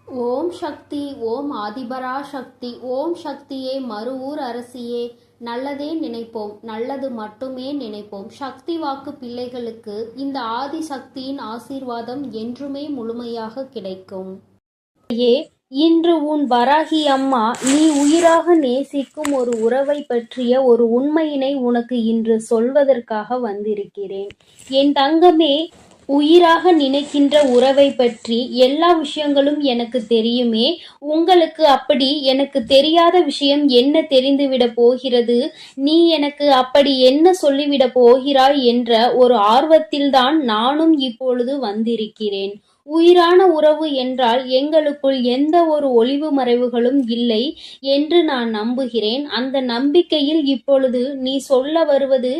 ஓம் சக்தி. ஓம் ஆதிபரா சக்தி. ஓம் சக்தியே, மறுவூர் அரசியே. நல்லதே நினைப்போம், நல்லது மட்டுமே நினைப்போம். சக்தி வாக்கு பிள்ளைகளுக்கு இந்த ஆதி சக்தியின் ஆசீர்வாதம் என்றுமே முழுமையாக கிடைக்கும். இன்று உன் வராகி அம்மா நீ உயிராக நேசிக்கும் ஒரு உறவை பற்றிய ஒரு உண்மையினை உனக்கு இன்று சொல்வதற்காக வந்திருக்கிறேன். என் தங்கமே, உயிராக நினைக்கின்ற உறவை பற்றி எல்லா விஷயங்களும் எனக்கு தெரியுமே. உங்களுக்கு அப்படி எனக்கு தெரியாத விஷயம் என்ன தெரிந்துவிட போகிறது? நீ எனக்கு அப்படி என்ன சொல்லிவிட போகிறாய் என்ற ஒரு ஆர்வத்தில்தான் நானும் இப்பொழுது வந்திருக்கிறேன். உயிரான உறவு என்றால் எங்களுக்குள் எந்த ஒரு ஒளிவு மறைவுகளும் இல்லை என்று நான் நம்புகிறேன். அந்த நம்பிக்கையில் இப்பொழுது நீ சொல்ல வருவது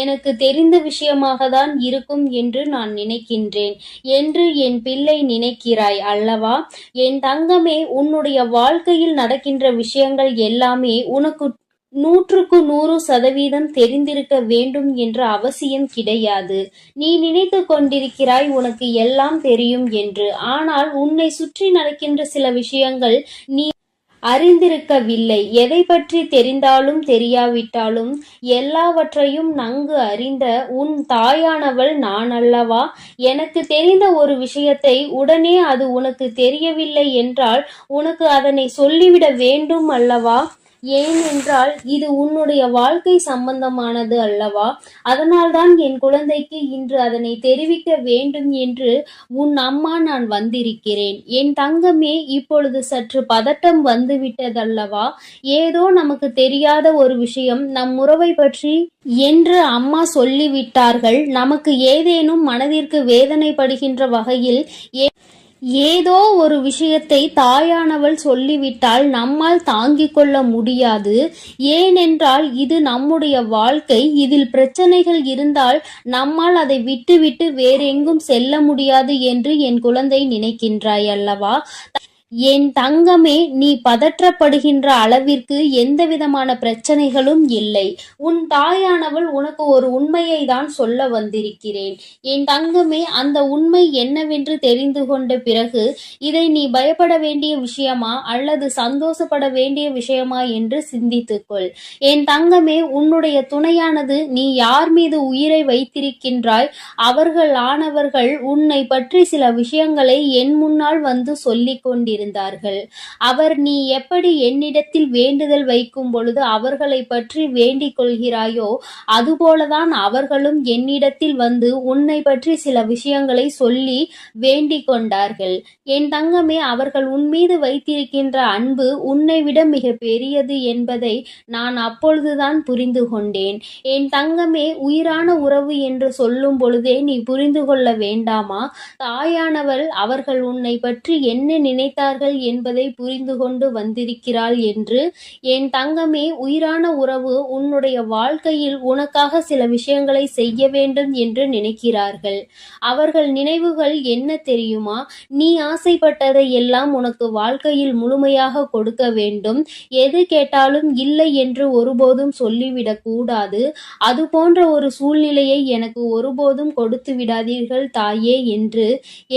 எனக்கு தெரிந்த விஷயமாக தான் இருக்கும் என்று நான் நினைக்கின்றேன் என்று என் பிள்ளை நினைக்கிறாய் அல்லவா? என் தங்கமே, உன்னுடைய வாழ்க்கையில் நடக்கின்ற விஷயங்கள் எல்லாமே உனக்கு 100% தெரிந்திருக்க வேண்டும் என்ற அவசியம் கிடையாது. நீ நினைத்து கொண்டிருக்கிறாய் உனக்கு எல்லாம் தெரியும் என்று. ஆனால் உன்னை சுற்றி நடக்கின்ற சில விஷயங்கள் நீ அறிந்திருக்கவில்லை. எதை பற்றி தெரிந்தாலும் தெரியாவிட்டாலும் எல்லாவற்றையும் நன்கு அறிந்த உன் தாயானவள் நான் அல்லவா? எனக்கு தெரிந்த ஒரு விஷயத்தை உடனே அது உனக்கு தெரியவில்லை என்றால் உனக்கு அதனை சொல்லிவிட வேண்டும் அல்லவா? ஏனென்றால் இது உன்னுடைய வாழ்க்கை சம்பந்தமானது அல்லவா? அதனால்தான் என் குழந்தைக்கு இன்று அதனை தெரிவிக்க வேண்டும் என்று உன் அம்மா நான் வந்திருக்கிறேன். என் தங்கமே, இப்பொழுது சற்று பதட்டம் வந்துவிட்டதல்லவா? ஏதோ நமக்கு தெரியாத ஒரு விஷயம் நம் உறவை பற்றி என்று அம்மா சொல்லிவிட்டார்கள். நமக்கு ஏதேனும் மனதிற்கு வேதனைப்படுகின்ற வகையில் ஏதோ ஒரு விஷயத்தை தாயானவள் சொல்லிவிட்டால் நம்மால் தாங்கிக் கொள்ள முடியாது. ஏனென்றால் இது நம்முடைய வாழ்க்கை. இதில் பிரச்சனைகள் இருந்தால் நம்மால் அதை விட்டுவிட்டு வேறெங்கும் செல்ல முடியாது என்று என் குழந்தை நினைக்கின்றாய் அல்லவா? என் தங்கமே, நீ பதற்றப்படுகின்ற அளவிற்கு எந்த விதமான பிரச்சனைகளும் இல்லை. உன் தாயானவள் உனக்கு ஒரு உண்மையை தான் சொல்ல வந்திருக்கிறேன். என் தங்கமே, அந்த உண்மை என்னவென்று தெரிந்து கொண்ட பிறகு இதை நீ பயப்பட வேண்டிய விஷயமா அல்லது சந்தோஷப்பட வேண்டிய விஷயமா என்று சிந்தித்துக்கொள். என் தங்கமே, உன்னுடைய துணையானது நீ யார் மீது உயிரை வைத்திருக்கின்றாய் அவர்களானவர்கள் உன்னை பற்றி சில விஷயங்களை என் முன்னால் வந்து சொல்லிக் கொண்டிருந்தார்கள். அவர் நீ எப்படி என்னிடத்தில் வேண்டுதல் வைக்கும் பொழுது அவர்களை பற்றி வேண்டிக் கொள்கிறாயோ அதுபோலதான் அவர்களும் என்னிடத்தில் வந்து உன்னை பற்றி சில விஷயங்களை சொல்லி வேண்டிக் கொண்டார்கள். என் தங்கமே, அவர்கள் உன் மீது வைத்திருக்கின்ற அன்பு உன்னை விட மிக பெரியது என்பதை நான் அப்பொழுதுதான் புரிந்து கொண்டேன். என் தங்கமே, உயிரான உறவு என்று சொல்லும் பொழுதே நீ புரிந்து கொள்ள வேண்டாமா? தாயானவள் அவர்கள் உன்னை பற்றி என்ன நினைத்தார்கள் என்பதை புரிந்து கொண்டு வந்திருக்கிறாள் என்று. என் தங்கமே, உயிரான உறவு உன்னுடைய வாழ்க்கையில் உனக்காக சில விஷயங்களை செய்ய வேண்டும் என்று நினைக்கிறார்கள். அவர்கள் நினைவுகள் என்ன தெரியுமா? நீ ஆசைப்பட்டதை எல்லாம் உனக்கு வாழ்க்கையில் முழுமையாக கொடுக்க வேண்டும். எது கேட்டாலும் இல்லை என்று ஒருபோதும் சொல்லிவிடக் கூடாது. அது போன்ற ஒரு சூழ்நிலையை எனக்கு ஒருபோதும் கொடுத்து விடாதீர்கள் தாயே என்று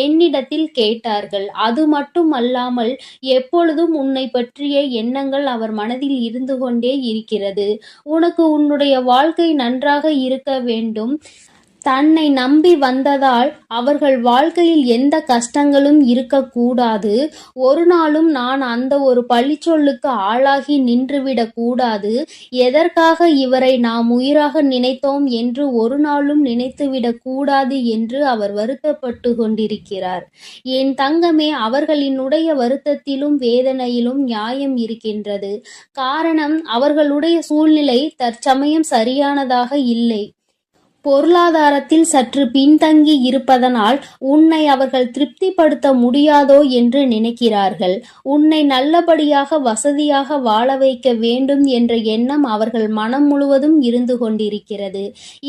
என்னிடத்தில் கேட்டார்கள். அது மட்டும் அல்லாமல் எப்பொழுதும் உன்னை பற்றிய எண்ணங்கள் அவர் மனதில் இருந்து கொண்டே இருக்கிறது. உனக்கு உன்னுடைய வாழ்க்கை நன்றாக இருக்க வேண்டும். தன்னை நம்பி வந்ததால் அவர்கள் வாழ்க்கையில் எந்த கஷ்டங்களும் இருக்கக்கூடாது. ஒரு நாளும் நான் அந்த ஒரு பழிச்சொல்லுக்கு ஆளாகி நின்றுவிடக் கூடாது. எதற்காக இவரை நாம் உயிராக நினைத்தோம் என்று ஒரு நாளும் நினைத்துவிடக் கூடாது என்று அவர் வருத்தப்பட்டு கொண்டிருக்கிறார். என் தங்கமே, அவர்களினுடைய வருத்தத்திலும் வேதனையிலும் நியாயம் இருக்கின்றது. காரணம், அவர்களுடைய சூழ்நிலை தற்சமயம் சரியானதாக இல்லை. பொருளாதாரத்தில் சற்று பின்தங்கி இருப்பதனால் உன்னை அவர்கள் திருப்திப்படுத்த முடியாதோ என்று நினைக்கிறார்கள். உன்னை நல்லபடியாக வசதியாக வாழ வைக்க வேண்டும் என்ற எண்ணம் அவர்கள் மனம் முழுவதும் இருந்து கொண்டிருக்கிறது.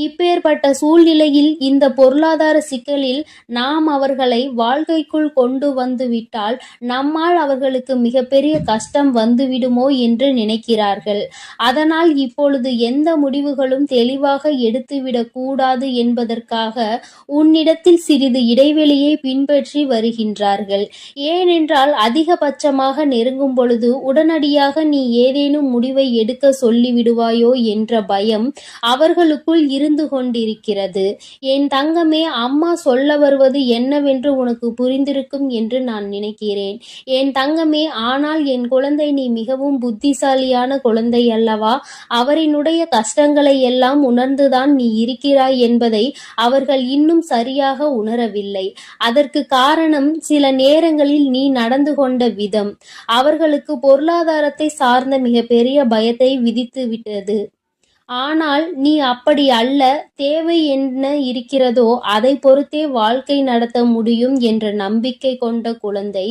இப்பேற்பட்ட சூழ்நிலையில் இந்த பொருளாதார சிக்கலில் நாம் அவர்களை வாழ்க்கைக்குள் கொண்டு வந்து விட்டால் நம்மால் அவர்களுக்கு மிகப்பெரிய கஷ்டம் வந்துவிடுமோ என்று நினைக்கிறார்கள். அதனால் இப்பொழுது எந்த முடிவுகளும் தெளிவாக எடுத்துவிடக்கூடாது கூடாது என்பதற்காக உன்னிடத்தில் சிறிது இடைவெளியை பின்பற்றி வருகின்றார்கள். ஏனென்றால் அதிகபட்சமாக நெருங்கும் பொழுது உடனடியாக நீ ஏதேனும் முடிவை எடுக்க சொல்லிவிடுவாயோ என்ற பயம் அவர்களுக்குள் இருந்து கொண்டிருக்கிறது. என் தங்கமே, அம்மா சொல்ல வருவது என்னவென்று உனக்கு புரிந்திருக்கும் என்று நான் நினைக்கிறேன். என் தங்கமே, ஆனால் என் குழந்தை, நீ மிகவும் புத்திசாலியான குழந்தை அல்லவா? அவரினுடைய கஷ்டங்களை எல்லாம் உணர்ந்துதான் நீ இருக்கிறாய் என்பதை அவர்கள் இன்னும் சரியாக உணரவில்லை. அதற்கு காரணம் சில நேரங்களில் நீ நடந்து கொண்ட விதம் அவர்களுக்கு பொருளாதாரத்தை சார்ந்த மிகப்பெரிய பயத்தை விதித்துவிட்டது. ஆனால் நீ அப்படி அல்ல. தேவை என்ன இருக்கிறதோ அதை பொறுத்தே வாழ்க்கை நடத்த முடியும் என்ற நம்பிக்கை கொண்ட குழந்தை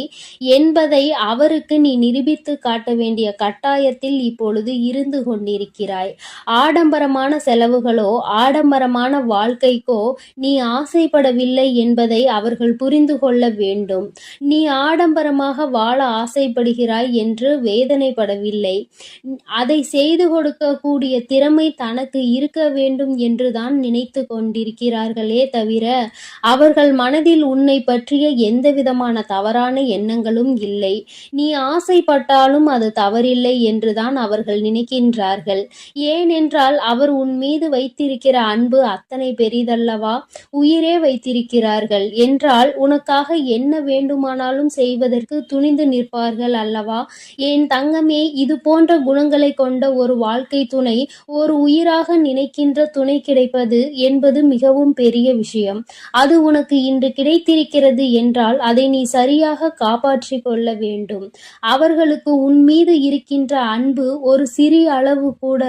என்பதை அவருக்கு நீ நிரூபித்து காட்ட வேண்டிய கட்டாயத்தில் இப்பொழுது இருந்து கொண்டிருக்கிறாய். ஆடம்பரமான செலவுகளோ ஆடம்பரமான வாழ்க்கைக்கோ நீ ஆசைப்படவில்லை என்பதை அவர்கள் புரிந்து கொள்ள வேண்டும். நீ ஆடம்பரமாக வாழ ஆசைப்படுகிறாய் என்று வேதனைப்படவில்லை. அதை செய்து கொடுக்கக்கூடிய திறமை தனக்கு இருக்க வேண்டும் என்றுதான் நினைத்து கொண்டிருக்கிறார்களே தவிர அவர்கள் மனதில் உன்னை பற்றிய எந்தவிதமான தவறான எண்ணங்களும் இல்லை. நீ ஆசைப்பட்டாலும் அது தவறில்லை என்றுதான் அவர்கள் நினைக்கின்றார்கள். ஏனென்றால் அவர் உன் மீது வைத்திருக்கிற அன்பு அத்தனை பெரிதல்லவா? உயிரே வைத்திருக்கிறார்கள் என்றால் உனக்காக என்ன வேண்டுமானாலும் செய்வதற்கு துணிந்து நிற்பார்கள் அல்லவா? என் தங்கமே, இது போன்ற குணங்களை கொண்ட ஒரு வாழ்க்கை துணை, ஒரு உயிராக நினைக்கின்ற துணை கிடைப்பது என்பது மிகவும் பெரிய விஷயம். அது உனக்கு இன்று கிடைத்திருக்கிறது என்றால் அதை நீ சரியாக காப்பாற்றி கொள்ள வேண்டும். அவர்களுக்கு உன் மீது இருக்கின்ற அன்பு ஒரு சிறிய அளவு கூட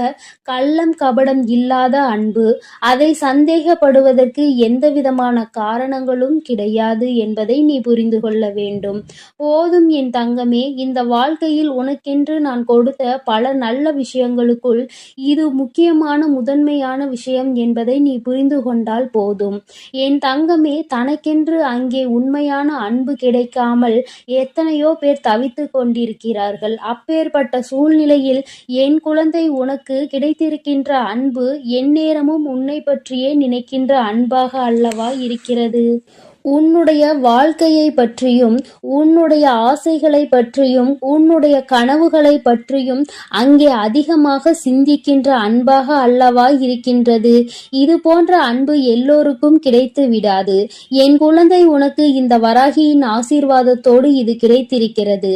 கள்ளம் கபடம் இல்லாத அன்பு. அதை சந்தேகப்படுவதற்கு எந்தவிதமான காரணங்களும் கிடையாது என்பதை நீ புரிந்து கொள்ள வேண்டும். போதும் என் தங்கமே, இந்த வாழ்க்கையில் உனக்கென்று நான் கொடுத்த பல நல்ல விஷயங்களுக்குள் இது முக்கியமான முதன்மையான விஷயம் என்பதை நீ புரிந்து கொண்டால் போதும். என் தங்கமே, தனக்கென்று அங்கே உண்மையான அன்பு கிடைக்காமல் எத்தனையோ பேர் தவித்துக் கொண்டிருக்கிறார்கள். அப்பேற்பட்ட சூழ்நிலையில் என் குழந்தை, உனக்கு கிடைத்திருக்கின்ற அன்பு எந்நேரமும் உன்னை பற்றியே நினைக்கின்ற அன்பாக அல்லவா இருக்கிறது? உன்னுடைய வாழ்க்கையை பற்றியும் உன்னுடைய ஆசைகளை பற்றியும் உன்னுடைய கனவுகளை பற்றியும் அங்கே அதிகமாக சிந்திக்கின்ற அன்பாக அல்லவா இருக்கின்றது. இது போன்ற அன்பு எல்லோருக்கும் கிடைத்து விடாது. என் குழந்தை, உனக்கு இந்த வராகியின் ஆசீர்வாதத்தோடு இது கிடைத்திருக்கிறது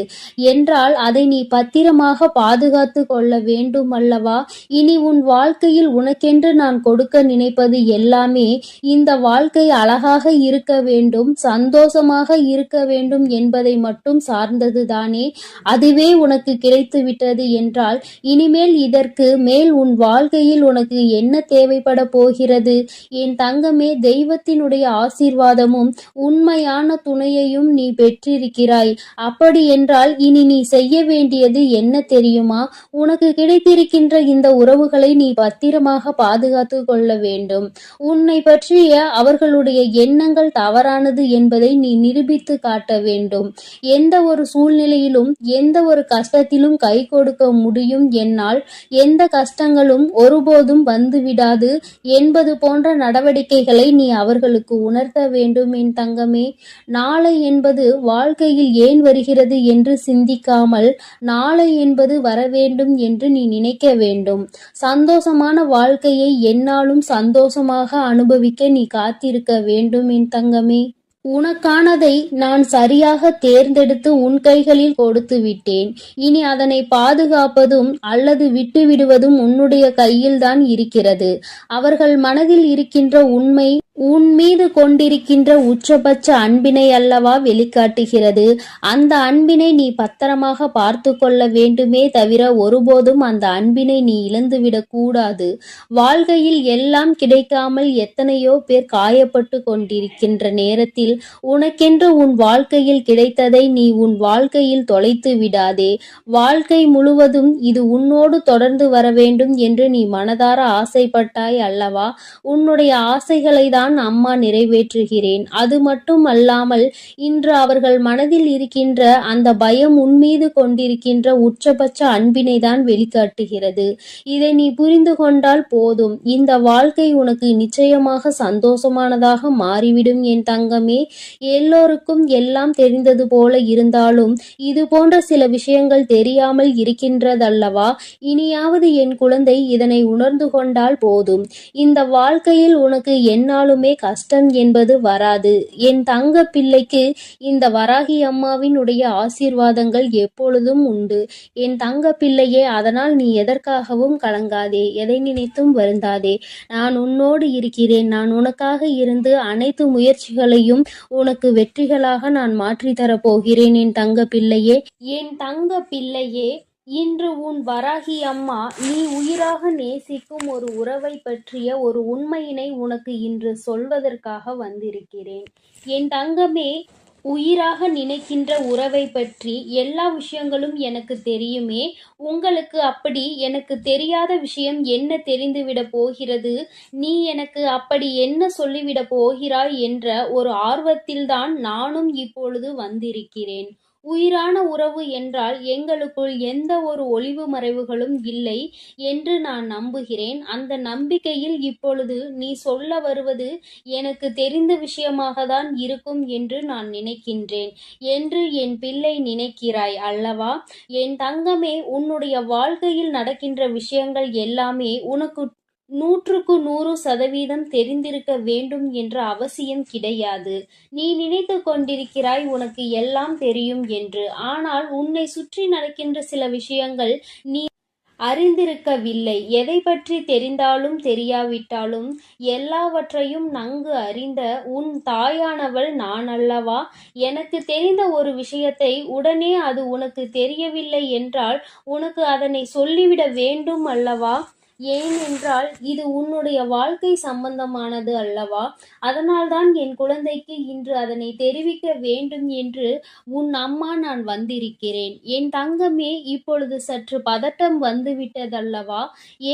என்றால் அதை நீ பத்திரமாக பாதுகாத்து கொள்ள வேண்டும் அல்லவா? இனி உன் வாழ்க்கையில் உனக்கென்று நான் கொடுக்க நினைப்பது எல்லாமே இந்த வாழ்க்கை அழகாக இருக்க வேண்டும், சந்தோஷமாக இருக்க வேண்டும் என்பதை மட்டும் சார்ந்ததுதானே. அதுவே உனக்கு கிடைத்து விட்டது என்றால் இனிமேல் இதற்கு மேல் உன் வாழ்க்கையில் உனக்கு என்ன தேவைப்பட போகிறது? என் தங்கமே, தெய்வத்தினுடைய ஆசீர்வாதமும் உண்மையான துணையையும் நீ பெற்றிருக்கிறாய். அப்படி என்றால் இனி நீ செய்ய வேண்டியது என்ன தெரியுமா? உனக்கு கிடைத்திருக்கின்ற இந்த உறவுகளை நீ பத்திரமாக பாதுகாத்து கொள்ள வேண்டும். உன்னை பற்றிய அவர்களுடைய எண்ணங்கள் தவறானது என்பதை நீ நிரூபித்து காட்ட வேண்டும். எந்த ஒரு சூழ்நிலையிலும் எந்த ஒரு கஷ்டத்திலும் கை கொடுக்க முடியும் என்னால், எந்த கஷ்டங்களும் ஒருபோதும் வந்துவிடாது என்பது போன்ற நடவடிக்கைகளை நீ அவர்களுக்கு உணர்த்த வேண்டும் என் தங்கமே. நாளை என்பது வாழ்க்கையில் ஏன் வருகிறது என்று சிந்திக்காமல் நாளை என்பது வர வேண்டும் என்று நீ நினைக்க வேண்டும். சந்தோஷமான வாழ்க்கையை எந்நாளும் சந்தோஷமாக அனுபவிக்க நீ காத்திருக்க வேண்டும் என் தங்கமே. உனக்கானதை நான் சரியாக தேர்ந்தெடுத்து உன் கைகளில் கொடுத்து விட்டேன். இனி அதனை பாதுகாப்பதும் அல்லது விட்டுவிடுவதும் உன்னுடைய கையில்தான் இருக்கிறது. அவர்கள் மனதில் இருக்கின்ற உண்மை உன் மீது கொண்டிருக்கின்ற உச்சபட்ச அன்பினை அல்லவா வெளிக்காட்டுகிறது. அந்த அன்பினை நீ பத்திரமாக பார்த்து கொள்ள வேண்டுமே தவிர ஒருபோதும் அந்த அன்பினை நீ இழந்துவிடக் கூடாது. வாழ்க்கையில் எல்லாம் கிடைக்காமல் எத்தனையோ பேர் காயப்பட்டு கொண்டிருக்கின்ற நேரத்தில் உனக்கென்று உன் வாழ்க்கையில் கிடைத்ததை நீ உன் வாழ்க்கையில் தொலைத்து விடாதே. வாழ்க்கை முழுவதும் இது உன்னோடு தொடர்ந்து வர வேண்டும் என்று நீ மனதார ஆசைப்பட்டாய் அல்லவா? உன்னுடைய ஆசைகளை தான் தான் அம்மா நிறைவேற்றுகிறேன். அது மட்டும் அல்லாமல் இன்று அவர்கள் மனதில் இருக்கின்ற அந்த பயம் உன்மீது கொண்டிருக்கின்ற உச்சபட்ச அன்பினை தான் வெளிக்காட்டுகிறது. இதை நீ புரிந்து கொண்டால் போதும். இந்த வாழ்க்கை உனக்கு நிச்சயமாக சந்தோஷமானதாக மாறிவிடும் என் தங்கமே. எல்லோருக்கும் எல்லாம் தெரிந்தது போல இருந்தாலும் இது போன்ற சில விஷயங்கள் தெரியாமல் இருக்கின்றதல்லவா? இனியாவது என் குழந்தை இதனை உணர்ந்து கொண்டால் போதும். இந்த வாழ்க்கையில் உனக்கு எந்நாளுமே கஷ்டம் என்பது வராது. என் தங்க பிள்ளைக்கு இந்த வராகி அம்மாவின் உடைய ஆசீர்வாதங்கள் எப்பொழுதும் உண்டு. என் தங்க பிள்ளையே, அதனால் நீ எதற்காகவும் கலங்காதே, எதை நினைத்தும் வருந்தாதே. நான் உன்னோடு இருக்கிறேன். நான் உனக்காக இருந்து அனைத்து முயற்சிகளையும் உனக்கு வெற்றிகளாக நான் மாற்றித்தரப் போகிறேன் என் தங்க பிள்ளையே. என் தங்க பிள்ளையே, இன்று உன் வராகி அம்மா நீ உயிராக நேசிக்கும் ஒரு உறவை பற்றிய ஒரு உண்மையினை உனக்கு இன்று சொல்வதற்காக வந்திருக்கிறேன். என் தங்கமே, உயிராக நினைக்கின்ற உறவை பற்றி எல்லா விஷயங்களும் எனக்கு தெரியுமே. உங்களுக்கு அப்படி எனக்கு தெரியாத விஷயம் என்ன தெரிந்துவிட போகிறது? நீ எனக்கு அப்படி என்ன சொல்லிவிட போகிறாய் என்ற ஒரு ஆர்வத்தில்தான் நானும் இப்பொழுது வந்திருக்கிறேன். உயிரான உறவு என்றால் எங்களுக்குள் எந்த ஒரு ஒளிவு மறைவுகளும் இல்லை என்று நான் நம்புகிறேன். அந்த நம்பிக்கையில் இப்பொழுது நீ சொல்ல வருவது எனக்கு தெரிந்த விஷயமாக தான் இருக்கும் என்று நான் நினைக்கின்றேன் என்று என் பிள்ளை நினைக்கிறாய் அல்லவா? என் தங்கமே, உன்னுடைய வாழ்க்கையில் நடக்கின்ற விஷயங்கள் எல்லாமே உனக்கு 100% தெரிந்திருக்க வேண்டும் என்ற அவசியம் கிடையாது. நீ நினைத்து கொண்டிருக்கிறாய் உனக்கு எல்லாம் தெரியும் என்று. ஆனால் உன்னை சுற்றி நடக்கின்ற சில விஷயங்கள் நீ அறிந்திருக்கவில்லை. எதை பற்றி தெரிந்தாலும் தெரியாவிட்டாலும் எல்லாவற்றையும் நன்கு அறிந்த உன் தாயானவள் நான் அல்லவா? எனக்கு தெரிந்த ஒரு விஷயத்தை உடனே அது உனக்கு தெரியவில்லை என்றால் உனக்கு அதனை சொல்லிவிட வேண்டும் அல்லவா? ஏனென்றால் இது உன்னுடைய வாழ்க்கை சம்பந்தமானது அல்லவா? அதனால்தான் என் குழந்தைக்கு இன்று அதனை தெரிவிக்க வேண்டும் என்று உன் அம்மா நான் வந்திருக்கிறேன். என் தங்கமே, இப்பொழுது சற்று பதட்டம் வந்துவிட்டதல்லவா?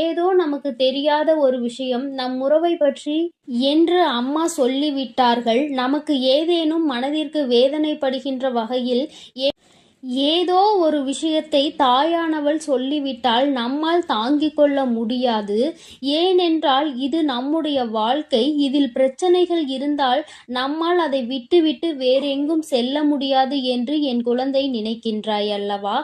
ஏதோ நமக்கு தெரியாத ஒரு விஷயம் நம் உறவை பற்றி என்று அம்மா சொல்லிவிட்டார்கள். நமக்கு ஏதேனும் மனதிற்கு வேதனைப்படுகின்ற வகையில் ஏதோ ஒரு விஷயத்தை தாயானவள் சொல்லிவிட்டால் நம்மால் தாங்கிக் கொள்ள முடியாது. ஏனென்றால் இது நம்முடைய வாழ்க்கை. இதில் பிரச்சனைகள் இருந்தால் நம்மால் அதை விட்டுவிட்டு வேறெங்கும் செல்ல முடியாது என்று என் குழந்தை நினைக்கின்றாய் அல்லவா?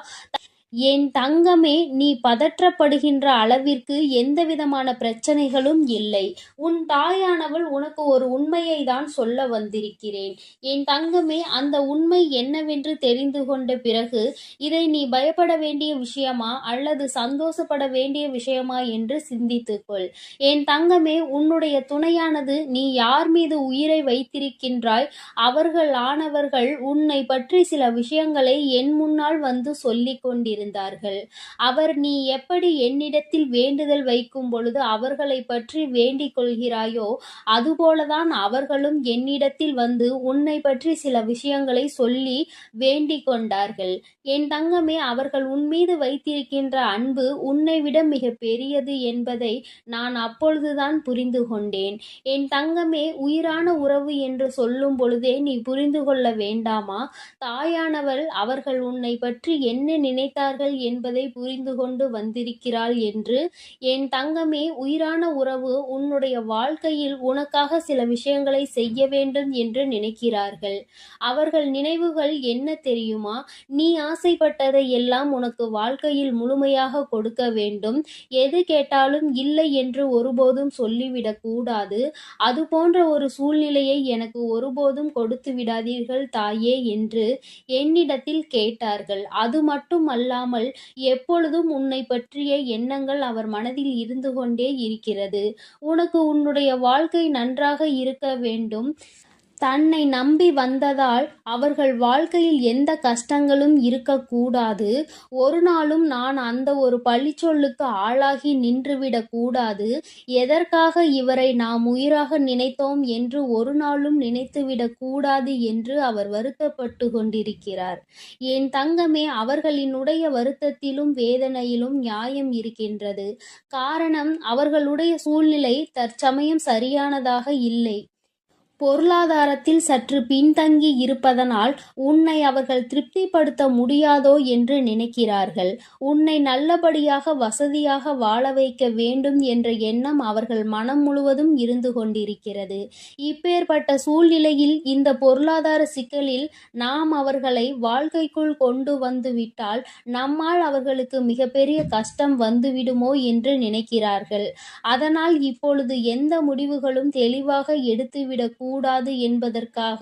என் தங்கமே, நீ பதற்றப்படுகின்ற அளவிற்கு எந்தவிதமான பிரச்சனைகளும் இல்லை. உன் தாயானவள் உனக்கு ஒரு உண்மையை தான் சொல்ல வந்திருக்கிறேன். என் தங்கமே, அந்த உண்மை என்னவென்று தெரிந்து கொண்ட பிறகு இதை நீ பயப்பட வேண்டிய விஷயமா அல்லது சந்தோஷப்பட வேண்டிய விஷயமா என்று சிந்தித்துக்கொள். என் தங்கமே, உன்னுடைய துணையானது நீ யார் மீது உயிரை வைத்திருக்கின்றாய் அவர்கள் ஆனவர்கள் உன்னை பற்றி சில விஷயங்களை என் முன்னால் வந்து சொல்லிக் கொண்டிருந்தார்கள். அவர் நீ எப்படி என்னிடத்தில் வேண்டுதல் வைக்கும் பொழுது அவர்களை பற்றி வேண்டிக் கொள்கிறாயோ அதுபோலதான் அவர்களும் என்னிடத்தில் வந்து உன்னை பற்றி சில விஷயங்களை சொல்லி வேண்டிக் கொண்டார்கள். என் தங்கமே, அவர்கள் உன்மீது வைத்திருக்கின்ற அன்பு உன்னை விட மிக பெரியது என்பதை நான் அப்பொழுதுதான் புரிந்து கொண்டேன். என் தங்கமே, உயிரான உறவு என்று சொல்லும் பொழுதே நீ புரிந்து கொள்ள வேண்டாமா? தாயானவள் அவர்கள் உன்னை பற்றி என்ன நினைத்தார்கள் என்பதை புரிந்து கொண்டு வந்திருக்கிறாள் என்று. என் தங்கமே, உயிரான உறவு உன்னுடைய வாழ்க்கையில் உனக்காக சில விஷயங்களை செய்ய வேண்டும் என்று நினைக்கிறார்கள். அவர்கள் நினைவுகள் என்ன தெரியுமா? நீ ஆசைப்பட்டதை எல்லாம் உனக்கு வாழ்க்கையில் முழுமையாக கொடுக்க வேண்டும். எது கேட்டாலும் இல்லை என்று ஒருபோதும் சொல்லிவிடக் கூடாது. அது போன்ற ஒரு சூழ்நிலையை எனக்கு ஒருபோதும் கொடுத்து விடாதீர்கள் தாயே என்று என்னிடத்தில் கேட்டார்கள். அது மட்டும் அல்லாமல் எப்பொழுதும் உன்னை பற்றிய எண்ணங்கள் அவர் மனதில் இருந்து கொண்டே இருக்கிறது. உனக்கு உன்னுடைய வாழ்க்கை நன்றாக இருக்க வேண்டும். தன்னை நம்பி வந்ததால் அவர்கள் வாழ்க்கையில் எந்த கஷ்டங்களும் இருக்கக்கூடாது. ஒரு நாளும் நான் அந்த ஒரு பழிச்சொல்லுக்கு ஆளாகி நின்றுவிடக் கூடாது. எதற்காக இவரை நாம் உயிராக நினைத்தோம் என்று ஒரு நாளும் நினைத்துவிடக் கூடாது என்று அவர் வருத்தப்பட்டு கொண்டிருக்கிறார். என் தங்கமே, அவர்களினுடைய வருத்தத்திலும் வேதனையிலும் நியாயம் இருக்கின்றது. காரணம், அவர்களுடைய சூழ்நிலை தற்சமயம் சரியானதாக இல்லை. பொருளாதாரத்தில் சற்று பின்தங்கி இருப்பதனால் உன்னை அவர்கள் திருப்திப்படுத்த முடியாதோ என்று நினைக்கிறார்கள். உன்னை நல்லபடியாக வசதியாக வாழ வைக்க வேண்டும் என்ற எண்ணம் அவர்கள் மனம் முழுவதும் இருந்து கொண்டிருக்கிறது. இப்பேற்பட்ட சூழ்நிலையில் இந்த பொருளாதார சிக்கலில் நாம் அவர்களை வாழ்க்கைக்குள் கொண்டு வந்து விட்டால் நம்மால் அவர்களுக்கு மிகப்பெரிய கஷ்டம் வந்துவிடுமோ என்று நினைக்கிறார்கள். அதனால் இப்பொழுது எந்த முடிவுகளும் தெளிவாக எடுத்துவிடக் கூடாது என்பதற்காக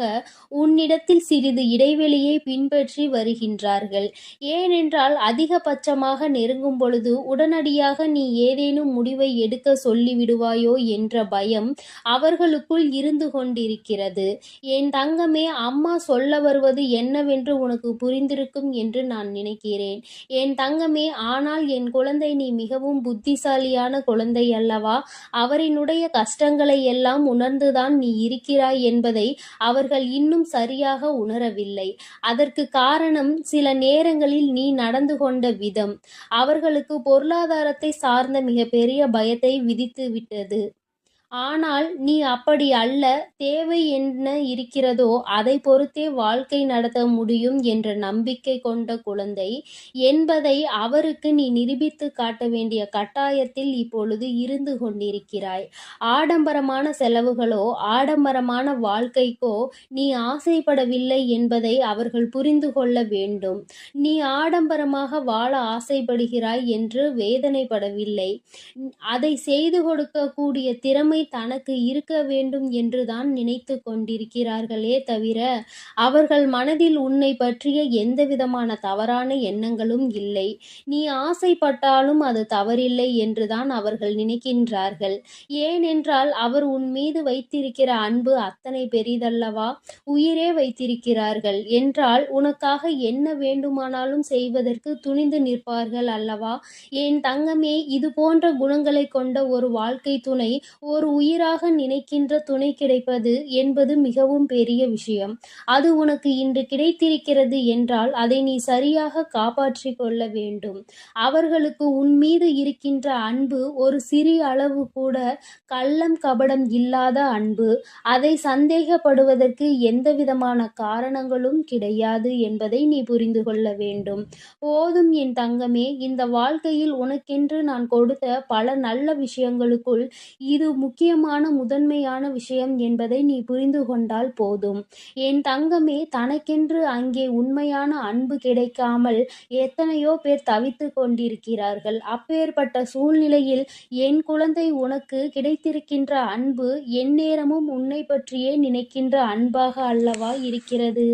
உன்னிடத்தில் சிறிது இடைவெளியை பின்பற்றி வருகின்றார்கள். ஏனென்றால் அதிகபட்சமாக நெருங்கும் பொழுது உடனடியாக நீ ஏதேனும் முடிவை எடுக்க சொல்லிவிடுவாயோ என்ற பயம் அவர்களுக்குள் இருந்து கொண்டிருக்கிறது. என் தங்கமே, அம்மா சொல்ல வருவது என்னவென்று உனக்கு புரிந்திருக்கும் என்று நான் நினைக்கிறேன். என் தங்கமே, ஆனால் என் குழந்தை, நீ மிகவும் புத்திசாலியான குழந்தை அல்லவா? அவரினுடைய கஷ்டங்களை எல்லாம் உணர்ந்துதான் நீ இருக்கிறாய் என்பதை அவர்கள் இன்னும் சரியாக உணரவில்லை. அதற்கு காரணம் சில நேரங்களில் நீ நடந்து கொண்ட விதம் அவர்களுக்கு பொருளாதாரத்தை சார்ந்த மிகப்பெரிய பயத்தை விதித்து விட்டது. ஆனால் நீ அப்படி அல்ல. தேவை என்ன இருக்கிறதோ அதை பொறுத்தே வாழ்க்கை நடத்த முடியும் என்ற நம்பிக்கை கொண்ட குழந்தை என்பதை அவருக்கு நீ நிரூபித்து காட்ட வேண்டிய கட்டாயத்தில் இப்பொழுது இருந்து கொண்டிருக்கிறாய். ஆடம்பரமான செலவுகளோ ஆடம்பரமான வாழ்க்கைக்கோ நீ ஆசைப்படவில்லை என்பதை அவர்கள் புரிந்து கொள்ள வேண்டும். நீ ஆடம்பரமாக வாழ ஆசைப்படுகிறாய் என்று வேதனைப்படவில்லை. அதை செய்து கொடுக்கக்கூடிய திறமை தனக்கு இருக்க வேண்டும் என்றுதான் நினைத்து கொண்டிருக்கிறார்களே தவிர அவர்கள் மனதில் உன்னை பற்றிய எந்தவிதமான தவறான எண்ணங்களும் இல்லை. நீ ஆசைப்பட்டாலும் அது தவறில்லை என்றுதான் அவர்கள் நினைக்கின்றார்கள். ஏனென்றால் அவர் உன் மீது வைத்திருக்கிற அன்பு அத்தனை பெரிதல்லவா? உயிரே வைத்திருக்கிறார்கள் என்றால் உனக்காக என்ன வேண்டுமானாலும் செய்வதற்கு துணிந்து நிற்பார்கள் அல்லவா? என் தங்கமே, இது போன்ற குணங்களை கொண்ட ஒரு வாழ்க்கை துணை, ஒரு உயிராக நினைக்கின்ற துணை கிடைப்பது என்பது மிகவும் பெரிய விஷயம். அது உனக்கு இன்று கிடைத்திருக்கிறது என்றால் அதை நீ சரியாக காப்பாற்றிக் கொள்ள வேண்டும். அவர்களுக்கு உன் மீது இருக்கின்ற அன்பு ஒரு சிறிய அளவு கூட கள்ளம் கபடம் இல்லாத அன்பு. அதை சந்தேகப்படுவதற்கு எந்தவிதமான காரணங்களும் கிடையாது என்பதை நீ புரிந்து கொள்ள வேண்டும். போதும் என் தங்கமே, இந்த வாழ்க்கையில் உனக்கென்று நான் கொடுத்த பல நல்ல விஷயங்களுக்குள் இது முக்கியமான முதன்மையான விஷயம் என்பதை நீ புரிந்து கொண்டால் போதும். என் தங்கமே, தனக்கென்று அங்கே உண்மையான அன்பு கிடைக்காமல் எத்தனையோ பேர் தவித்து கொண்டிருக்கிறார்கள். அப்பேற்பட்ட சூழ்நிலையில் என் குழந்தை, உனக்கு கிடைத்திருக்கின்ற அன்பு எந்நேரமும் உன்னை பற்றியே நினைக்கின்ற அன்பாக அல்லவா இருக்கிறது?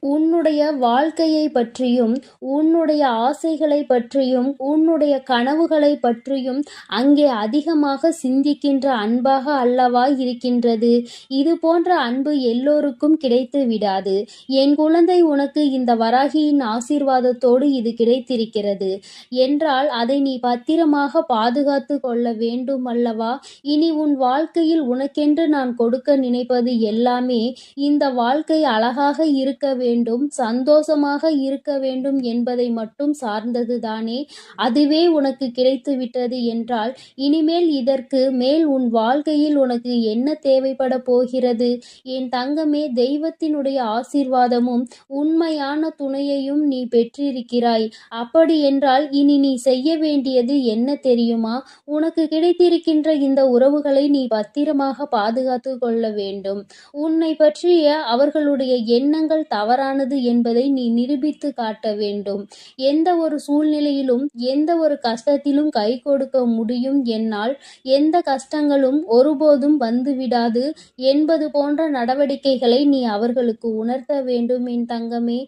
உன்னுடைய வாழ்க்கையை பற்றியும் உன்னுடைய ஆசைகளை பற்றியும் உன்னுடைய கனவுகளை பற்றியும் அங்கே அதிகமாக சிந்திக்கின்ற அன்பாக அல்லவா இருக்கின்றது? இது போன்ற அன்பு எல்லோருக்கும் கிடைத்து விடாது. என் குழந்தை, உனக்கு இந்த வராகியின் ஆசீர்வாதத்தோடு இது கிடைத்திருக்கிறது என்றால் அதை நீ பத்திரமாக பாதுகாத்து கொள்ள வேண்டும் அல்லவா? இனி உன் வாழ்க்கையில் உனக்கென்று நான் கொடுக்க நினைப்பது எல்லாமே இந்த வாழ்க்கை அழகாக இருக்க வேண்டும், சந்தோஷமாக இருக்க வேண்டும் என்பதை மட்டும் சார்ந்ததுதானே? அதுவே உனக்கு கிடைத்து விட்டது என்றால் இனிமேல் இதற்கு மேல் உன் வாழ்க்கையில் உனக்கு என்ன தேவைப்பட போகிறது? என் தங்கமே, தெய்வத்தினுடைய ஆசீர்வாதமும் உண்மையான துணையையும் நீ பெற்றிருக்கிறாய். அப்படி என்றால் இனி நீ செய்ய வேண்டியது என்ன தெரியுமா? உனக்கு கிடைத்திருக்கின்ற இந்த உறவுகளை நீ பத்திரமாக பாதுகாத்து கொள்ள வேண்டும். உன்னை பற்றிய அவர்களுடைய எண்ணங்கள் தவறானது என்பதை நீ நிரூபித்து காட்ட வேண்டும். எந்த ஒரு சூழ்நிலையிலும் எந்த ஒரு கஷ்டத்திலும் கை கொடுக்க முடியும் என்னால், எந்த கஷ்டங்களும் ஒருபோதும் வந்துவிடாது என்பது போன்ற நடவடிக்கைகளை நீ அவர்களுக்கு உணர்த்த வேண்டும் என் தங்கமே.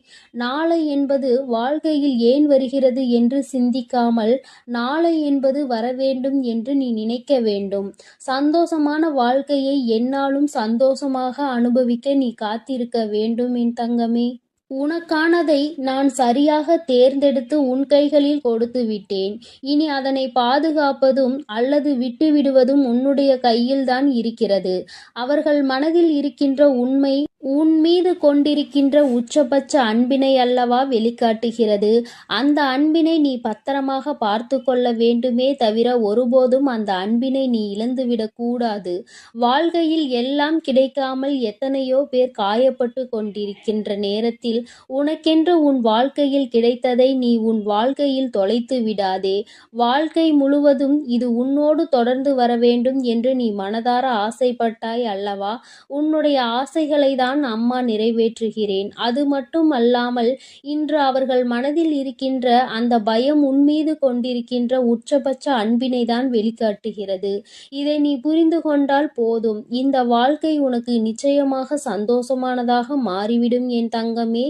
நாளை என்பது வாழ்க்கையில் ஏன் வருகிறது என்று சிந்திக்காமல் நாளை என்பது வரவேண்டும் என்று நீ நினைக்க வேண்டும். சந்தோஷமான வாழ்க்கையை எந்நாளும் சந்தோஷமாக அனுபவிக்க நீ காத்திருக்க வேண்டும் என் தங்கமே. உனக்கானதை நான் சரியாக தேர்ந்தெடுத்து உன் கைகளில் கொடுத்து விட்டேன். இனி அதனை பாதுகாப்பதும் அல்லது விட்டுவிடுவதும் உன்னுடைய கையில்தான் இருக்கிறது. அவர்கள் மனதில் இருக்கின்ற உண்மை உன் மீது கொண்டிருக்கின்ற உச்சபட்ச அன்பினை அல்லவா வெளிக்காட்டுகிறது. அந்த அன்பினை நீ பத்திரமாக பார்த்து கொள்ள வேண்டுமே தவிர ஒருபோதும் அந்த அன்பினை நீ இழந்துவிடக் கூடாது. வாழ்க்கையில் எல்லாம் கிடைக்காமல் எத்தனையோ பேர் காயப்பட்டு கொண்டிருக்கின்ற நேரத்தில் உனக்கென்று உன் வாழ்க்கையில் கிடைத்ததை நீ உன் வாழ்க்கையில் தொலைத்து விடாதே. வாழ்க்கை முழுவதும் இது உன்னோடு தொடர்ந்து வர வேண்டும் என்று நீ மனதார ஆசைப்பட்டாய் அல்லவா? உன்னுடைய ஆசைகளை தான் அம்மா நிறைவேற்றுகிறேன். அது மட்டும் அல்லாமல் இன்று அவர்கள் மனதில் இருக்கின்ற அந்த பயம் உன்மீது கொண்டிருக்கின்ற உச்சபட்ச அன்பினை தான் வெளிக்காட்டுகிறது. இதை நீ புரிந்து கொண்டால் போதும். இந்த வாழ்க்கை உனக்கு நிச்சயமாக சந்தோஷமானதாக மாறிவிடும் என் தங்கமே.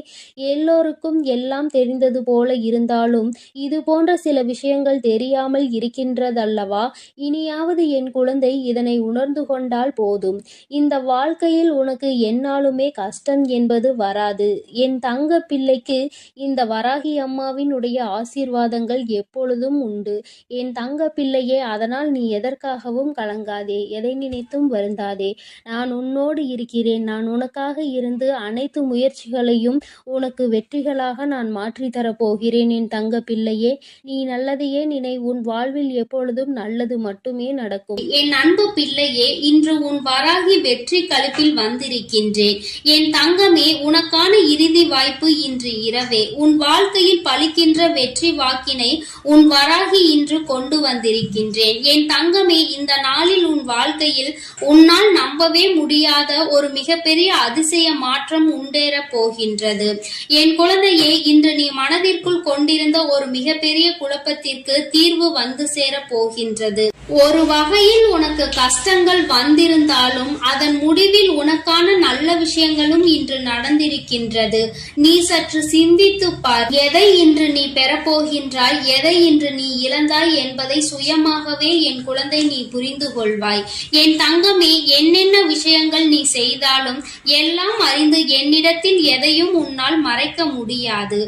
எல்லோருக்கும் எல்லாம் தெரிந்தது போல இருந்தாலும் இது போன்ற சில விஷயங்கள் தெரியாமல் இருக்கின்றதல்லவா? இனியாவது என் குழந்தை இதனை உணர்ந்து கொண்டால் போதும். இந்த வாழ்க்கையில் உனக்கு என்னாலுமே கஷ்டம் என்பது வராது. என் தங்க பிள்ளைக்கு இந்த வராகி அம்மாவினுடைய ஆசீர்வாதங்கள் எப்பொழுதும் உண்டு. என் தங்க பிள்ளையே, அதனால் நீ எதற்காகவும் கலங்காதே, எதை நினைத்தும் வருந்தாதே. நான் உன்னோடு இருக்கிறேன். நான் உனக்காக இருந்து அனைத்து முயற்சிகளையும் உனக்கு வெற்றிகளாக நான் மாற்றித்தரப் போகிறேன். என் தங்க பிள்ளையே, நீ நல்லதையே நினை. உன் வாழ்வில் எப்பொழுதும் நல்லது மட்டுமே நடக்கும். என் அன்பு பிள்ளையே, இன்று உன் வராகி வெற்றி களிப்பில் வந்திருக்கின்றேன். என் தங்கமே, உனக்கான இறுதி வாய்ப்பு இன்று இரவே. உன் வாழ்க்கையில் பலிக்கின்ற வெற்றி வாக்கினை உன் வராகி இன்று கொண்டு வந்திருக்கின்றேன். என் தங்கமே, இந்த நாளில் உன் வாழ்க்கையில் உன்னால் நம்பவே முடியாத ஒரு மிகப்பெரிய அதிசய மாற்றம் உண்டேறப் போகின்றது. என் குழந்தையே, இன்று நீ மனதிற்குள் கொண்டிருந்த ஒரு மிகப்பெரிய குழப்பத்திற்கு தீர்வு வந்து சேரப் போகின்றது. ஒரு வகையில் உனக்கு கஷ்டங்கள் வந்திருந்தாலும் அதன் முடிவில் உனக்கான நல்ல விஷயங்களும் இன்று நடந்திருக்கின்றது. நீ சற்று சிந்தித்து பார். எதை இன்று நீ பெறப்போகின்றாய், எதை இன்று நீ இழந்தாய் என்பதை சுயமாகவே என் குழந்தை நீ புரிந்து கொள்வாய். என் தங்கமே, என்னென்ன விஷயங்கள் நீ செய்தாலும் எல்லாம் அறிந்து என்னிடத்தில் எதையும் உன்னால் மறைக்க முடியாது.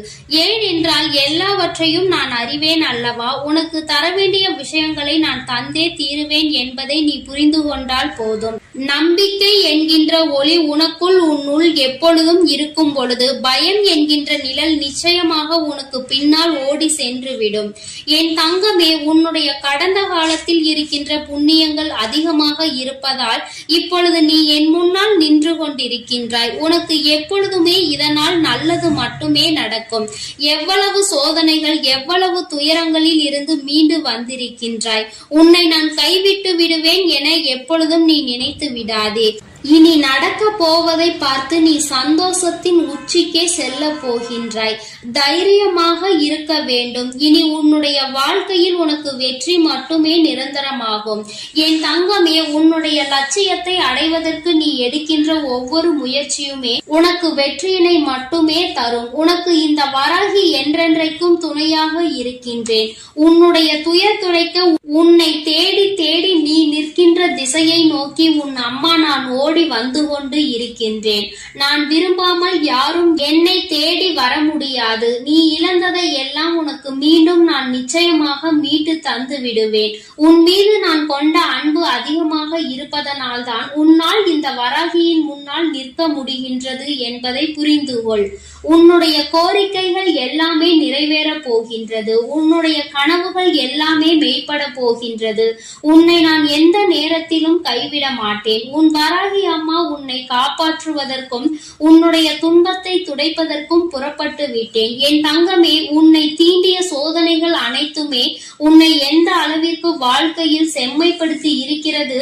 ஏனென்றால் எல்லாவற்றையும் நான் அறிவேன் அல்லவா? உனக்கு தர வேண்டிய விஷயங்களை நான் தந்தே தீருவேன் என்பதை நீ புரிந்து கொண்டால் போதும். நம்பிக்கை என்கின்ற ஒளி உனக்குள் உன்னுள் எப்பொழுதும் இருக்கும் பொழுது பயம் என்கின்ற நிழல் நிச்சயமாக உனக்கு பின்னால் ஓடி சென்றுவிடும். என் தங்கமே, உன்னுடைய கடந்த காலத்தில் இருக்கின்ற புண்ணியங்கள் அதிகமாக இருப்பதால் இப்பொழுது நீ என் முன்னால் நின்று கொண்டிருக்கின்றாய். உனக்கு எப்பொழுதுமே இதனால் நல்லது மட்டுமே நடக்கும். எவ்வளவு சோதனைகள், எவ்வளவு துயரங்களில் இருந்து மீண்டு வந்திருக்கின்றாய். உன்னை நான் கைவிட்டு விடுவேன் என எப்பொழுதும் நீ நினைத்து விடாதே. இனி நடக்க போவதை பார்த்து நீ சந்தோஷத்தின் உச்சிக்கே செல்ல போகின்றாய். தைரியமாக இருக்க வேண்டும். இனி உன்னுடைய வாழ்க்கையில் உனக்கு வெற்றி மட்டுமே நிரந்தரமாகும். என் தங்கமே, உன்னுடைய லட்சியத்தை அடைவதற்கு நீ எடுக்கின்ற ஒவ்வொரு முயற்சியுமே உனக்கு வெற்றியினை மட்டுமே தரும். உனக்கு இந்த வராகி என்றென்றைக்கும் துணையாக இருக்கின்றேன். உன்னுடைய துயர் துடைக்க உன்னை தேடி தேடி நீ நிற்கின்ற திசையை நோக்கி உன் அம்மா நான் ஓடி வந்து கொண்டு இருக்கின்றேன். நான் விரும்பாமல் யாரும் என்னை தேடி வர முடியாது. நீ இழந்ததை எல்லாம் உனக்கு மீண்டும் நான் நிச்சயமாக மீட்டு தந்து விடுவேன். உன் மீது நான் கொண்ட அன்பு அதிகமாக இருப்பதனால் தான் உன்னால் இந்த வராகியின் முன்னால் நிற்க முடிகின்றது என்பதை புரிந்து கொள். உன்னுடைய கோரிக்கைகள் எல்லாமே நிறைவேற போகின்றது. உன்னுடைய கனவுகள் எல்லாமே மெய்ப்பட போகின்றது. உன்னை நான் எந்த நேரத்திலும் கைவிட மாட்டேன். உன் வராகி அம்மா உன்னை காப்பாற்றுவதற்கும் உன்னுடைய துன்பத்தை துடைப்பதற்கும் புறப்பட்டு விட்டேன். என் தங்கமே, உன்னை தீண்டிய சோதனைகள் அனைத்துமே உன்னை எந்த அளவிற்கு வாழ்க்கையில் செம்மைப்படுத்தி இருக்கிறது,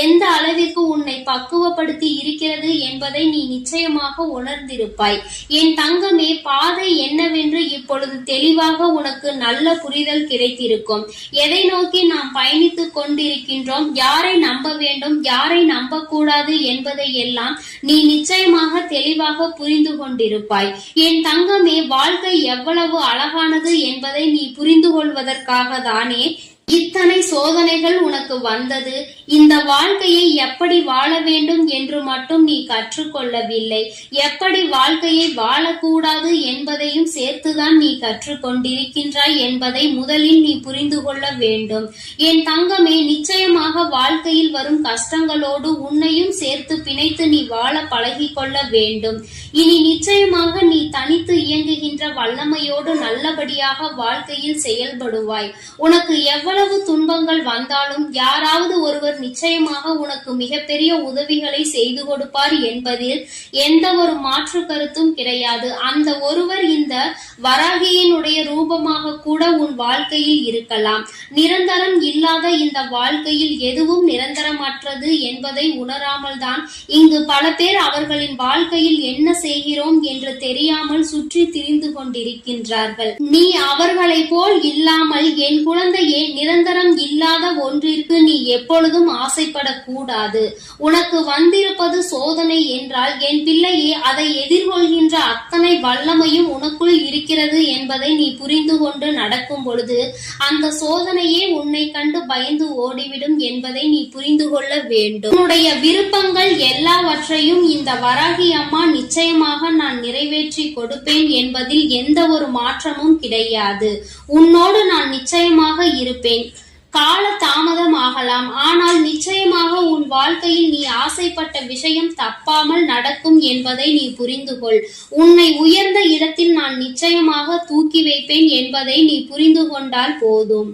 எந்த அளவிற்கு உன்னை பக்குவப்படுத்தி இருக்கிறது என்பதை நீ நிச்சயமாக உணர்ந்திருப்பாய். என் தங்கமே, பாதை என்னவென்று இப்பொழுது தெளிவாக உனக்கு நல்ல புரிதல் கிடைத்திருக்கும். எதை நோக்கி நாம் பயணித்துக் கொண்டிருக்கின்றோம், யாரை நம்ப வேண்டும், யாரை நம்பக்கூடாது என்பதை எல்லாம் நீ நிச்சயமாக தெளிவாக புரிந்து கொண்டிருப்பாய். என் தங்கமே, வாழ்க்கை எவ்வளவு அழகானது என்பதை நீ புரிந்து கொள்வதற்காக தானே இத்தனை சோதனைகள் உனக்கு வந்தது. இந்த வாழ்க்கையை எப்படி வாழ வேண்டும் என்று மட்டும் நீ கற்றுக்கொள்ளவில்லை, எப்படி வாழ்க்கையை வாழக்கூடாது என்பதையும் சேர்த்துதான் நீ கற்றுக்கொண்டிருக்கின்றாய் என்பதை முதலில் நீ புரிந்து கொள்ள வேண்டும். என் தங்கமே, நிச்சயமாக வாழ்க்கையில் வரும் கஷ்டங்களோடு உன்னையும் சேர்த்து பிணைத்து நீ வாழ பழகி கொள்ள வேண்டும். இனி நிச்சயமாக நீ தனித்து இயங்குகின்ற வல்லமையோடு நல்லபடியாக வாழ்க்கையில் செயல்படுவாய். உனக்கு எவ்வளவு துன்பங்கள் வந்தாலும் யாராவது ஒருவர் நிச்சயமாக உனக்கு மிகப்பெரிய உதவிகளை செய்து கொடுப்பார் என்பதில் எந்த ஒரு மாற்று கருத்தும் கிடையாது. அந்த ஒருவர் இந்த வராகியினுடைய ரூபமாக கூட உன் வாழ்க்கையில் இருக்கலாம். நிரந்தரம் இல்லாத இந்த வாழ்க்கையில் எதுவும் நிரந்தரமற்றது என்பதை உணராமல் தான் இங்கு பல பேர் அவர்களின் வாழ்க்கையில் என்ன செய்கிறோம் என்று தெரியாமல் சுற்றி திரிந்து கொண்டிருக்கின்றார்கள். நீ அவர்களை போல் இல்லாமல் என் குழந்தையே, நிரந்தரம் இல்லாத ஒன்றிற்கு நீ எப்பொழுதும் ஆசைப்படக்கூடாது. உனக்கு வந்திருப்பது சோதனை என்றால் என் பிள்ளையே, அதை எதிர்கொள்கின்ற அத்தனை வல்லமையும் உனக்குள் இருக்கிறது என்பதை நீ புரிந்து கொண்டு நடக்கும் பொழுது அந்த சோதனையே உன்னை கண்டு பயந்து ஓடிவிடும் என்பதை நீ புரிந்து கொள்ள வேண்டும். உன்னுடைய விருப்பங்கள் எல்லாவற்றையும் இந்த வராகி அம்மா நிச்சயமாக நான் நிறைவேற்றி கொடுப்பேன் என்பதில் எந்த ஒரு மாற்றமும் கிடையாது. உன்னோடு நான் நிச்சயமாக இருப்பேன். கால தாமதம் ஆகலாம், ஆனால் நிச்சயமாக உன் வாழ்க்கையில் நீ ஆசைப்பட்ட விஷயம் தப்பாமல் நடக்கும் என்பதை நீ புரிந்து கொள். உன்னை உயர்ந்த இடத்தில் நான் நிச்சயமாக தூக்கி வைப்பேன் என்பதை நீ புரிந்து கொண்டால் போதும்.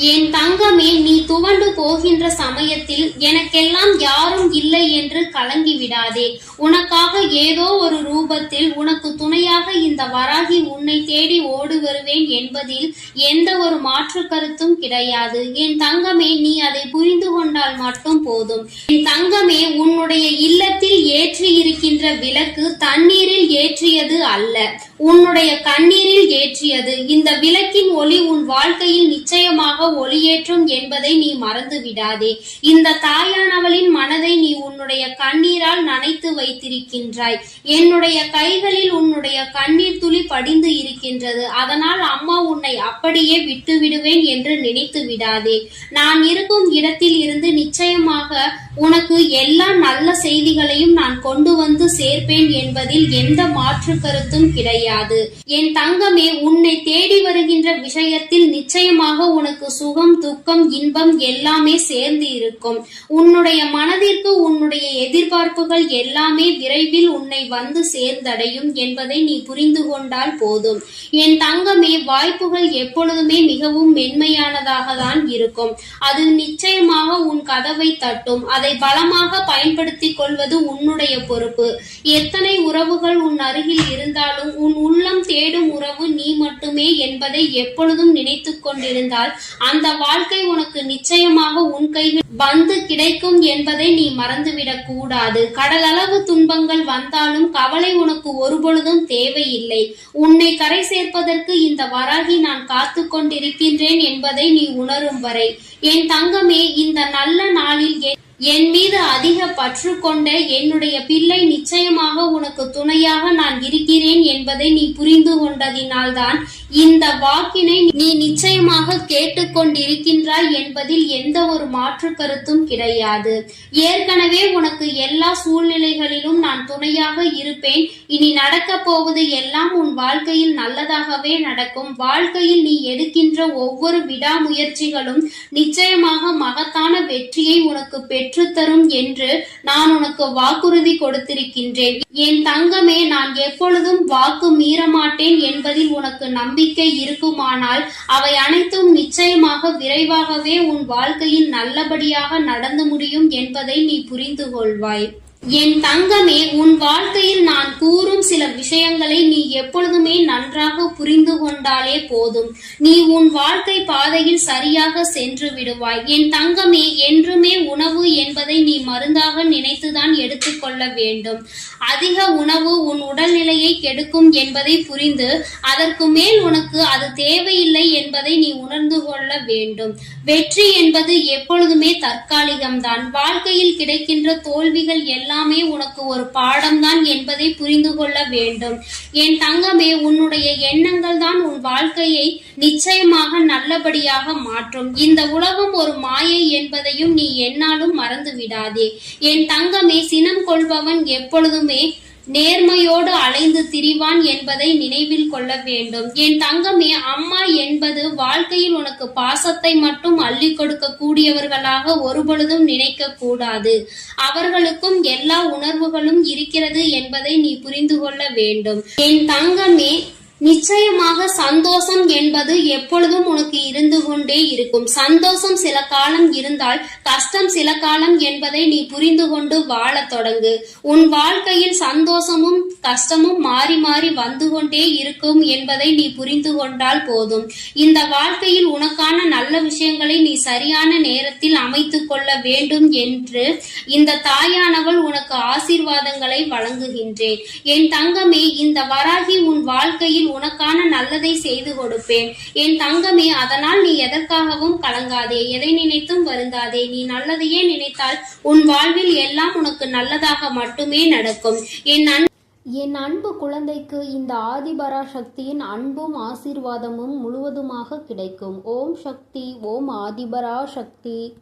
என் தங்கமே, நீ துவண்டு போகின்ற சமயத்தில் எனக்கெல்லாம் யாரும் இல்லை என்று கலங்கி விடாதே. உனக்காக ஏதோ ஒரு ரூபத்தில் உனக்கு துணையாக இந்த வராகி உன்னை தேடி ஓடி வருவேன் என்பதில் எந்த ஒரு மாற்று கருத்தும் கிடையாது. என் தங்கமே, நீ அதை புரிந்து கொண்டால் மட்டும் போதும். என் தங்கமே, உன்னுடைய இல்லத்தில் ஏற்றி இருக்கின்ற விளக்கு தண்ணீரில் ஏற்றியது அல்ல, உன்னுடைய கண்ணீரில் ஏற்றியது. இந்த விளக்கின் ஒளி உன் வாழ்க்கையில் நிச்சயமாக ஒளியேற்றும் என்பதை நீ மறந்து விடாதே. இந்த தாயானவளின் மனதை நீ உன்னுடைய கண்ணீரால் நனைத்து வைத்திருக்கின்றாய். என்னுடைய கைகளில் உன்னுடைய கண்ணீர் துளி படிந்து இருக்கின்றது. அதனால் அம்மா உன்னை அப்படியே விட்டு விடுவேன் என்று நினைத்து விடாதே. நான் இருக்கும் இடத்தில் இருந்து நிச்சயமாக உனக்கு எல்லா நல்ல செய்திகளையும் நான் கொண்டு வந்து சேர்ப்பேன் என்பதில் எந்த மாற்று கருத்தும் கிடையாது. என் தங்கமே, உன்னை தேடி வருகின்ற விஷயத்தில் நிச்சயமாக உனக்கு சுகம், துக்கம், இன்பம் எல்லாமே சேர்ந்து இருக்கும். உன்னுடைய மனதிற்கு உன்னுடைய எதிர்பார்ப்புகள் எல்லாமே விரைவில் உன்னை வந்து சேர்ந்தடையும் என்பதை நீ புரிந்து கொண்டால் போதும். என் தங்கமே, வாய்ப்புகள் எப்பொழுதுமே மிகவும் மென்மையானதாக தான் இருக்கும். அது நிச்சயமாக உன் கதவை தட்டும். அதை பலமாக பயன்படுத்திக் கொள்வது உன்னுடைய பொறுப்பு. எத்தனை உறவுகள் உன் அருகில் இருந்தாலும் உன் உள்ளம் தேடும் உறவு நீ மட்டுமே என்பதை எப்பொழுதும் நினைத்து கொண்டிருந்தால் அந்த வாழ்க்கை உனக்கு நிச்சயமாக உன் கையில் வந்து கிடைக்கும் என்பதை நீ மறந்துவிடக் கூடாது. கடலளவு துன்பங்கள் வந்தாலும் கவலை உனக்கு ஒருபொழுதும் தேவையில்லை. உன்னை கரை சேர்ப்பதற்கு இந்த வராகி நான் காத்து கொண்டிருக்கின்றேன் என்பதை நீ உணரும் வரை. என் தங்கமே, இந்த நல்ல நாளில் என் மீது அதிக பற்று கொண்ட என்னுடைய பிள்ளை நிச்சயமாக உனக்கு துணையாக நான் இருக்கிறேன் என்பதை நீ புரிந்து கொண்டதினால்தான் இந்த வாக்கினை நீ நிச்சயமாக கேட்டுக்கொண்டிருக்கின்றாய் என்பதில் எந்த ஒரு மாற்று கருத்தும் கிடையாது. ஏற்கனவே உனக்கு எல்லா சூழ்நிலைகளிலும் நான் துணையாக இருப்பேன். இனி நடக்க போவது எல்லாம் உன் வாழ்க்கையில் நல்லதாகவே நடக்கும். வாழ்க்கையில் நீ எடுக்கின்ற ஒவ்வொரு விடாமுயற்சிகளும் நிச்சயமாக மகத்தான வெற்றியை உனக்கு பெற்றுத்தரும் என்று நான் உனக்கு வாக்குறுதி கொடுத்திருக்கின்றேன். என் தங்கமே, நான் எப்பொழுதும் வாக்கு மீறமாட்டேன் என்பதில் உனக்கு நம்பிக்கை இருக்குமானால் அவை அனைத்தும் நிச்சயமாக விரைவாகவே உன் வாழ்க்கையில் நல்லபடியாக நடந்து முடியும் என்பதை நீ புரிந்து கொள்வாய். என் தங்கமே, உன் வாழ்க்கையில் நான் கூறும் சில விஷயங்களை நீ எப்பொழுதுமே நன்றாக புரிந்து கொண்டாலே போதும். நீ உன் வாழ்க்கை பாதையில் சரியாக சென்று விடுவாய். என் தங்கமே, என்றுமே உணவு என்பதை நீ மருந்தாக நினைத்துதான் எடுத்துக்கொள்ள வேண்டும். அதிக உணவு உன் உடல்நிலையை கெடுக்கும் என்பதை புரிந்து அதற்கு மேல் உனக்கு அது தேவையில்லை என்பதை நீ உணர்ந்து கொள்ள வேண்டும். வெற்றி என்பது எப்பொழுதுமே தற்காலிகம்தான். வாழ்க்கையில் கிடைக்கின்ற தோல்விகள் எல்லாம் எல்லாமே உனக்கு ஒரு பாடம்தான் என்பதை புரிந்து கொள்ள வேண்டும். என் தங்கமே, உன்னுடைய எண்ணங்கள் தான் உன் வாழ்க்கையை நிச்சயமாக நல்லபடியாக மாற்றும். இந்த உலகம் ஒரு மாயை என்பதையும் நீ என்னாலும் மறந்து விடாதே. என் தங்கமே, சினம் கொள்பவன் எப்பொழுதுமே நேர்மையோடு அலைந்து திரிவான் என்பதை நினைவில் கொள்ள வேண்டும். என் தங்கமே, அம்மா என்பது வாழ்க்கையில் உனக்கு பாசத்தை மட்டும் அள்ளி கொடுக்க கூடியவர்களாக ஒருபொழுதும் நினைக்க கூடாது. அவர்களுக்கும் எல்லா உணர்வுகளும் இருக்கிறது என்பதை நீ புரிந்து கொள்ள வேண்டும். என் தங்கமே, நிச்சயமாக சந்தோஷம் என்பது எப்பொழுதும் உனக்கு இருந்து கொண்டே இருக்கும். சந்தோஷம் சில காலம் இருந்தால் கஷ்டம் சில காலம் என்பதை நீ புரிந்து கொண்டு வாழத் தொடங்கு. உன் வாழ்க்கையில் சந்தோஷமும் கஷ்டமும் மாறி மாறி வந்து கொண்டே இருக்கும் என்பதை நீ புரிந்து கொண்டால் போதும். இந்த வாழ்க்கையில் உனக்கான நல்ல விஷயங்களை நீ சரியான நேரத்தில் அமைத்துக் கொள்ள வேண்டும் என்று இந்த தாயானவள் உனக்கு ஆசீர்வாதங்களை வழங்குகின்றேன். என் தங்கமே, இந்த வராகி உன் வாழ்க்கையில் உனக்கான நல்லதை செய்து கொடுப்பேன். என் தங்கமே, அதனால் நீ எதற்காகவும் கலங்காதே, எதை நினைத்தும் வருந்தாதே. நீ நல்லதையே நினைத்தால் உன் வாழ்வில் எல்லாம் உனக்கு நல்லதாக மட்டுமே நடக்கும். என் அன்பு குழந்தைக்கு இந்த ஆதிபரா சக்தியின் அன்பும் ஆசீர்வாதமும் முழுவதுமாக கிடைக்கும். ஓம் சக்தி, ஓம் ஆதிபரா சக்தி.